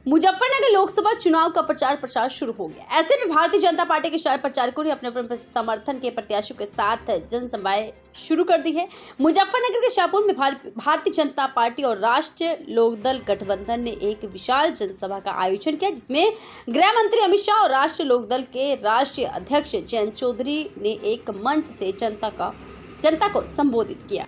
मुजफ्फरनगर लोकसभा चुनाव का प्रचार शुरू हो गया। ऐसे में भारतीय जनता पार्टी के स्टार प्रचारकों ने अपने समर्थन के प्रत्याशियों के साथ जनसभाएं शुरू कर दी है। मुजफ्फरनगर के शाहपुर में भारतीय जनता पार्टी और राष्ट्रीय लोकदल गठबंधन ने एक विशाल जनसभा का आयोजन किया, जिसमें गृह मंत्री अमित शाह और राष्ट्रीय लोकदल के राष्ट्रीय अध्यक्ष जयंत चौधरी ने एक मंच से जनता को संबोधित किया।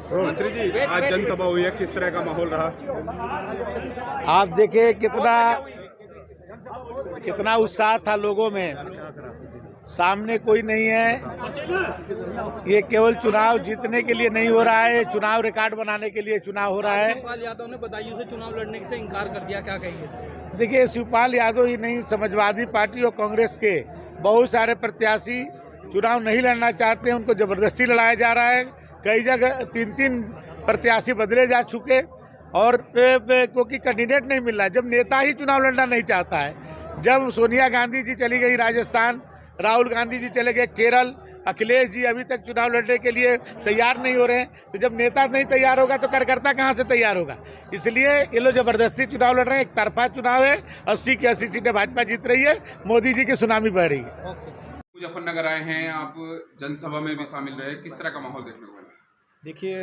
मंत्री जी, आज जनसभा हुई है, किस तरह का माहौल रहा? आप देखिए कितना उत्साह था लोगों में। सामने कोई नहीं है, ये केवल चुनाव जीतने के लिए नहीं हो रहा है, चुनाव रिकॉर्ड बनाने के लिए चुनाव हो रहा है। शिवपाल यादव ने बदायूं से चुनाव लड़ने से इनकार कर दिया, क्या कहेंगे? देखिए, शिवपाल यादव ही नहीं, समाजवादी पार्टी और कांग्रेस के बहुत सारे प्रत्याशी चुनाव नहीं लड़ना चाहते हैं, उनको जबरदस्ती लड़ाया जा रहा है। कई जगह 3-3 प्रत्याशी बदले जा चुके और क्योंकि कैंडिडेट नहीं मिल रहा। जब नेता ही चुनाव लड़ना नहीं चाहता है, जब सोनिया गांधी जी चली गई राजस्थान, राहुल गांधी जी चले गए केरल, अखिलेश जी अभी तक चुनाव लड़ने के लिए तैयार नहीं हो रहे हैं, तो जब नेता नहीं तैयार होगा तो कार्यकर्ता कहाँ से तैयार होगा? इसलिए ये लोग जबरदस्ती चुनाव लड़ रहे हैं। एक तरफा चुनाव है, 80 की 80 सीटें भाजपा जीत रही है, मोदी जी की सुनामी बह रही है। मुजफ्फरनगर आए हैं आप, जनसभा में भी शामिल रहे, किस तरह का माहौल देखने को मिला? देखिए,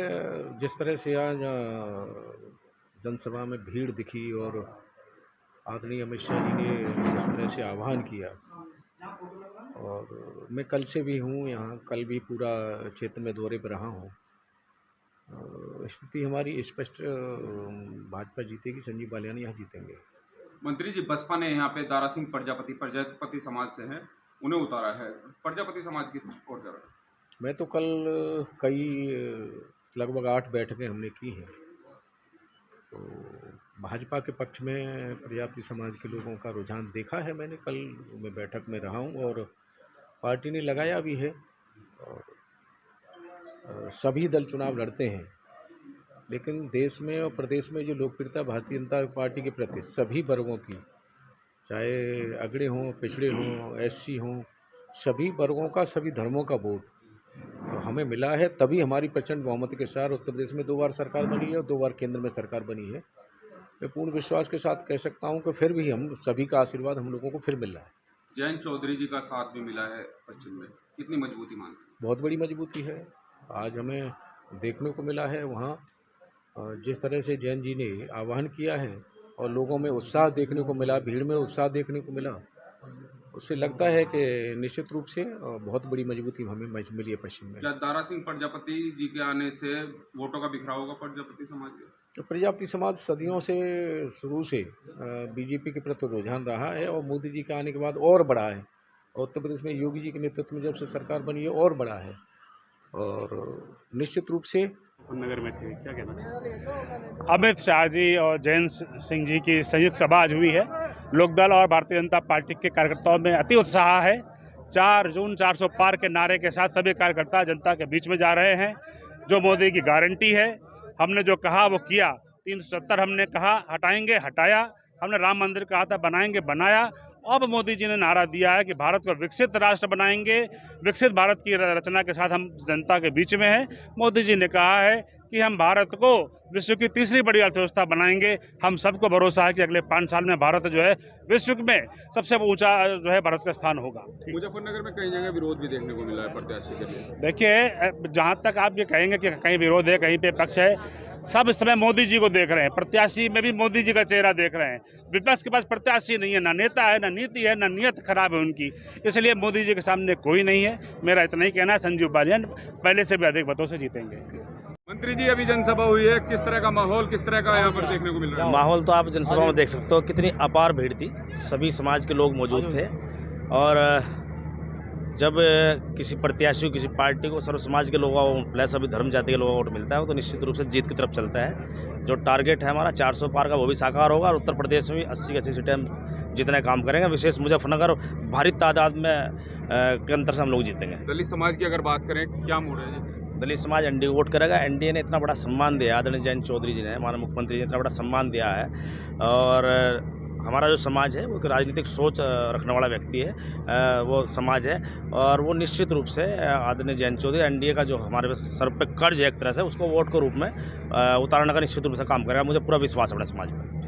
जिस तरह से आज जनसभा में भीड़ दिखी और आदरणीय अमित शाह जी ने जिस तरह से आह्वान किया, और मैं कल से भी हूँ यहाँ, कल भी पूरा क्षेत्र में दौरे पर रहा हूँ। स्थिति हमारी स्पष्ट, भाजपा जीतेगी, संजीव बालियानी यहाँ जीतेंगे। मंत्री जी, बसपा ने यहाँ पे दारा सिंह प्रजापति समाज से हैं, उन्हें उतारा है, प्रजापति समाज की सपोर्ट कर रहा है। मैं तो कल कई लगभग 8 बैठकें हमने की हैं, तो भाजपा के पक्ष में प्रजापति समाज के लोगों का रुझान देखा है मैंने। कल मैं बैठक में रहा हूँ और पार्टी ने लगाया भी है, और सभी दल चुनाव लड़ते हैं, लेकिन देश में और प्रदेश में जो लोकप्रियता भारतीय जनता पार्टी के प्रति सभी वर्गों की, चाहे अगड़े हों, पिछड़े हों, एससी हों, सभी वर्गों का, सभी धर्मों का वोट तो हमें मिला है। तभी हमारी प्रचंड बहुमत के साथ उत्तर प्रदेश में 2 बार सरकार बनी है और 2 बार केंद्र में सरकार बनी है। मैं पूर्ण विश्वास के साथ कह सकता हूं कि फिर भी हम सभी का आशीर्वाद हम लोगों को फिर मिल रहा है। जयंत चौधरी जी का साथ भी मिला है पश्चिम में, कितनी मजबूती मानते हैं? बहुत बड़ी मजबूती है। आज हमें देखने को मिला है वहाँ जिस तरह से जयंत जी ने आह्वान किया है और लोगों में उत्साह देखने को मिला, भीड़ में उत्साह देखने को मिला, उससे लगता है कि निश्चित रूप से बहुत बड़ी मजबूती हमें मिली है पश्चिम में। दारा सिंह प्रजापति जी के आने से वोटों का बिखराव होगा प्रजापति समाज के? तो प्रजापति समाज सदियों से, शुरू से बीजेपी के प्रति रुझान रहा है और मोदी जी के आने के बाद और बढ़ा है। और उत्तर प्रदेश में योगी जी के नेतृत्व में जब से सरकार बनी है और बढ़ा है, और निश्चित रूप से नगर में थे। क्या कहना चाहिए? अमित शाह जी और जयंत सिंह जी की संयुक्त सभा आज हुई है। लोकदल और भारतीय जनता पार्टी के कार्यकर्ताओं में अति उत्साह है। 4 जून 400 पार के नारे के साथ सभी कार्यकर्ता जनता के बीच में जा रहे हैं। जो मोदी की गारंटी है, हमने जो कहा वो किया। 370 हमने कहा हटाएंगे, हटाया। हमने राम मंदिर कहा था बनाएंगे, बनाया। अब मोदी जी ने नारा दिया है कि भारत को विकसित राष्ट्र बनाएंगे। विकसित भारत की रचना के साथ हम जनता के बीच में हैं। मोदी जी ने कहा है कि हम भारत को विश्व की तीसरी बड़ी अर्थव्यवस्था बनाएंगे। हम सबको भरोसा है कि अगले 5 साल में भारत जो है विश्व में सबसे ऊंचा जो है भारत का स्थान होगा। मुजफ्फरनगर में कई जगह विरोध भी देखने को मिला है प्रत्याशी के लिए। देखिए, जहाँ तक आप ये कहेंगे कि कहीं विरोध है, कहीं पे पक्ष है, सब इस समय मोदी जी को देख रहे हैं। प्रत्याशी में भी मोदी जी का चेहरा देख रहे हैं। विपक्ष के पास प्रत्याशी नहीं है, ना नेता है, ना नीति है, ना नीयत खराब है उनकी। इसलिए मोदी जी के सामने कोई नहीं है। मेरा इतना ही कहना है, संजीव बालियान पहले से भी अधिक मतों से जीतेंगे। मंत्री जी, अभी जनसभा हुई है, किस तरह का माहौल, किस तरह का यहाँ पर देखने को मिल रहा है? माहौल तो आप जनसभा में देख सकते हो, कितनी अपार भीड़ थी। सभी समाज के लोग मौजूद थे और जब किसी प्रत्याशी को, किसी पार्टी को सर्व समाज के लोगों को प्लस सभी धर्म जाति के लोगों को वोट मिलता है तो निश्चित रूप से जीत की तरफ चलता है। जो टारगेट है हमारा 400 पार का, वो भी साकार होगा और उत्तर प्रदेश में भी 80 सीटें हम जितने काम करेंगे। विशेष मुजफ्फरनगर भारी तादाद में के अंतर से हम लोग जीतेंगे। दलित समाज की अगर बात करें, क्या मूड है जी? दलित समाज एनडीए को वोट करेगा। एनडीए ने इतना बड़ा सम्मान दिया, आदरणीय जयंत चौधरी जी ने, माननीय मुख्यमंत्री जी ने इतना बड़ा सम्मान दिया है और हमारा जो समाज है वो एक राजनीतिक सोच रखने वाला व्यक्ति है, वो समाज है और वो निश्चित रूप से आदरणीय जयंत चौधरी एनडीए का जो हमारे सर पे कर्ज है एक तरह से, उसको वोट के रूप में उतारने का निश्चित रूप से काम करेगा। मुझे पूरा विश्वास है अपने समाज पर।